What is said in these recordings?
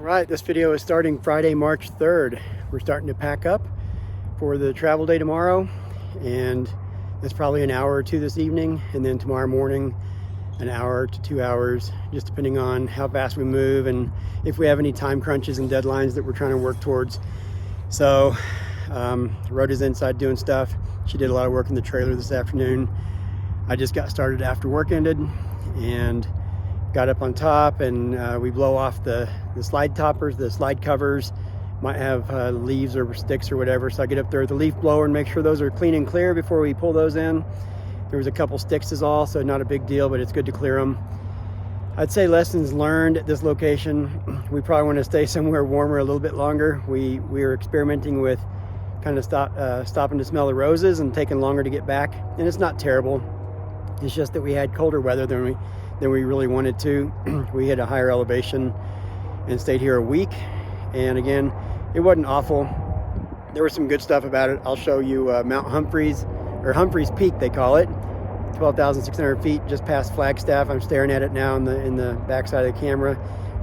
Right, this video is starting Friday, March 3rd. We're starting to pack up for the travel day tomorrow, and it's probably an hour or two this evening, and then tomorrow morning an hour to 2 hours, just depending on how fast we move and if we have any time crunches and deadlines that we're trying to work towards. So Rhoda's inside doing stuff. She did a lot of work in the trailer this afternoon. I just got started after work ended and got up on top, and we blow off the slide toppers, the slide covers. Might have leaves or sticks or whatever, so I get up there with the leaf blower and make sure those are clean and clear before we pull those in. There was a couple sticks is all, so not a big deal, but it's good to clear them. I'd say lessons learned at this location. We probably want to stay somewhere warmer a little bit longer. We are experimenting with kind of stopping to smell the roses and taking longer to get back, and it's not terrible. It's just that we had colder weather than we really wanted to. We hit a higher elevation and stayed here a week, and again, it wasn't awful. There was some good stuff about it. I'll show you Mount Humphreys, or Humphreys Peak they call it, 12,600 feet just past Flagstaff. I'm staring at it now in the back side of the camera.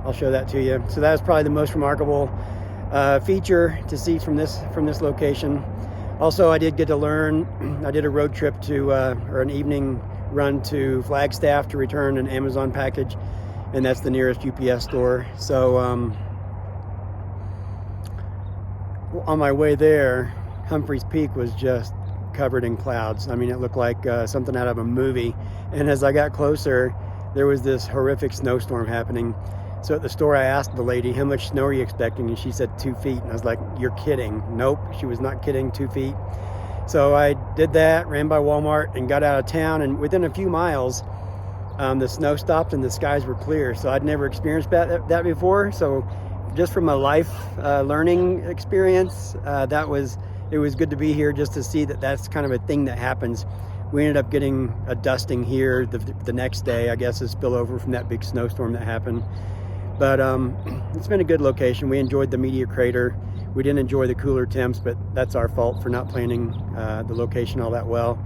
I'll show that to you. So that was probably the most remarkable feature to see from this location. Also, I did get to learn. I did a road trip to or an evening run to Flagstaff to return an Amazon package, and that's the nearest UPS store. So on my way there, Humphreys Peak was just covered in clouds. I mean, it looked like something out of a movie. And as I got closer, there was this horrific snowstorm happening. So at the store, I asked the lady, how much snow are you expecting? And she said 2 feet. And I was like, you're kidding. Nope, she was not kidding, 2 feet. So I did that, ran by Walmart and got out of town, and within a few miles the snow stopped and the skies were clear. So I'd never experienced that before. So just from a life learning experience, it was good to be here just to see that that's kind of a thing that happens. We ended up getting a dusting here the next day, I guess, a spillover from that big snowstorm that happened. But it's been a good location. We enjoyed the Meteor crater. We didn't enjoy the cooler temps, but that's our fault for not planning the location all that well.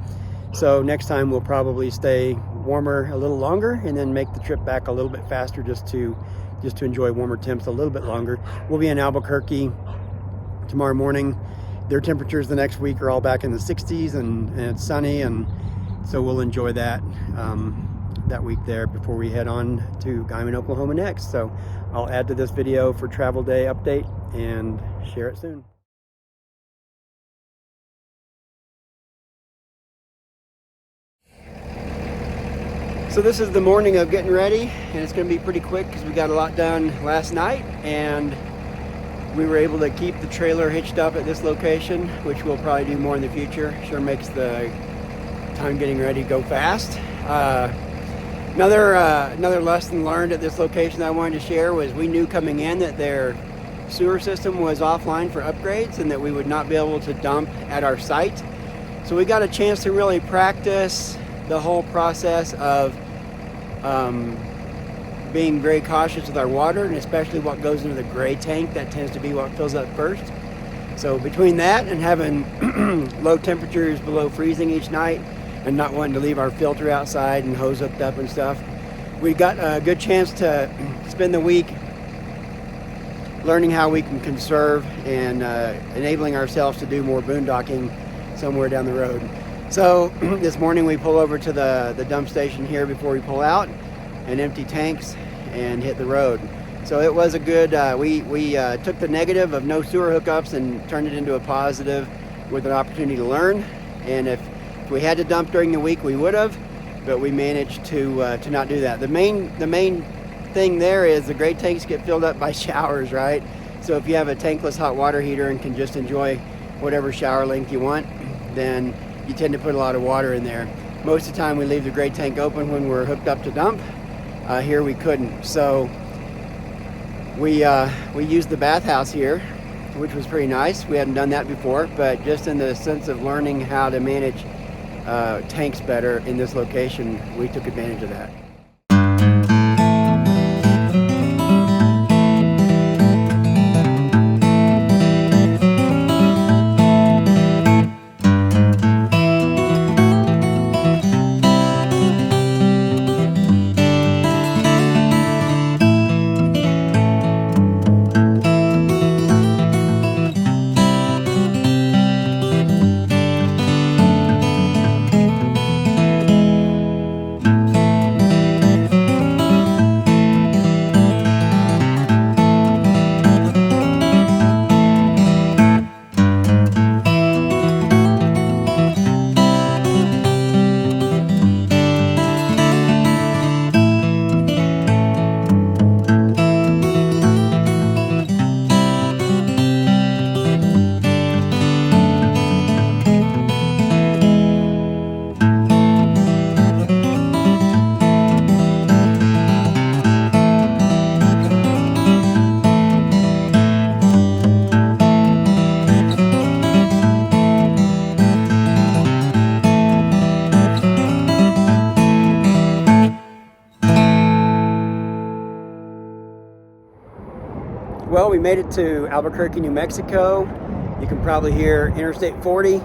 So next time we'll probably stay warmer a little longer and then make the trip back a little bit faster just to enjoy warmer temps a little bit longer. We'll be in Albuquerque tomorrow morning. Their temperatures the next week are all back in the 60s, and it's sunny, and so we'll enjoy that week there before we head on to Guymon, Oklahoma next. So I'll add to this video for travel day update and share it soon. So this is the morning of getting ready, and it's going to be pretty quick because we got a lot done last night, and we were able to keep the trailer hitched up at this location, which we'll probably do more in the future. Sure makes the time getting ready go fast. Another lesson learned at this location that I wanted to share was we knew coming in that their sewer system was offline for upgrades and that we would not be able to dump at our site. So we got a chance to really practice the whole process of being very cautious with our water, and especially what goes into the gray tank. That tends to be what fills up first. So between that and having low temperatures below freezing each night and not wanting to leave our filter outside and hose hooked up and stuff, we got a good chance to spend the week learning how we can conserve and enabling ourselves to do more boondocking somewhere down the road. So this morning we pull over to the dump station here before we pull out and empty tanks and hit the road. So it was a good, we took the negative of no sewer hookups and turned it into a positive with an opportunity to learn. And if we had to dump during the week, we would have, but we managed to not do that. The main thing there is the gray tanks get filled up by showers, right? So if you have a tankless hot water heater and can just enjoy whatever shower length you want, then you tend to put a lot of water in there. Most of the time we leave the gray tank open when we're hooked up to dump. Here we couldn't. So we used the bathhouse here, which was pretty nice. We hadn't done that before, but just in the sense of learning how to manage tanks better in this location, we took advantage of that. Well, we made it to Albuquerque, New Mexico. You can probably hear Interstate 40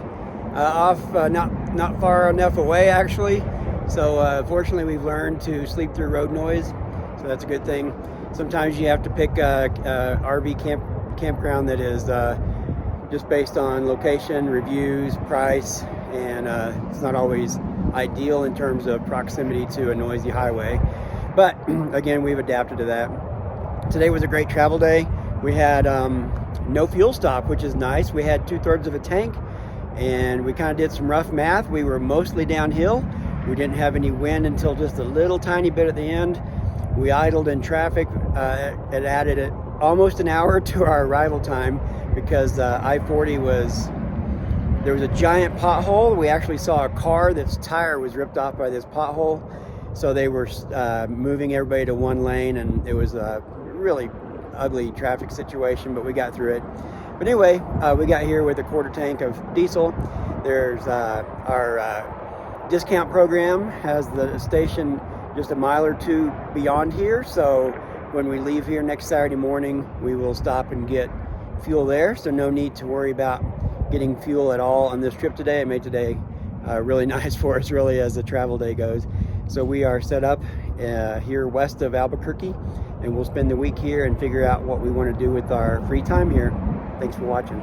not far enough away, actually. So fortunately, we've learned to sleep through road noise, so that's a good thing. Sometimes you have to pick a RV campground that is just based on location, reviews, price, and it's not always ideal in terms of proximity to a noisy highway. But again, we've adapted to that. Today was a great travel day. We had no fuel stop, which is nice. We had 2/3 of a tank, and we kind of did some rough math. We were mostly downhill. We didn't have any wind until just a little tiny bit at the end. We idled in traffic. It added almost an hour to our arrival time because I-40 there was a giant pothole. We actually saw a car that's tire was ripped off by this pothole. So they were moving everybody to one lane, and it was a really ugly traffic situation, but we got through it. But anyway, we got here with a 1/4 tank of diesel. There's our discount program has the station just a mile or two beyond here. So when we leave here next Saturday morning, we will stop and get fuel there. So no need to worry about getting fuel at all on this trip today. It made today really nice for us, really, as the travel day goes. So we are set up here west of Albuquerque, and we'll spend the week here and figure out what we want to do with our free time here. Thanks for watching.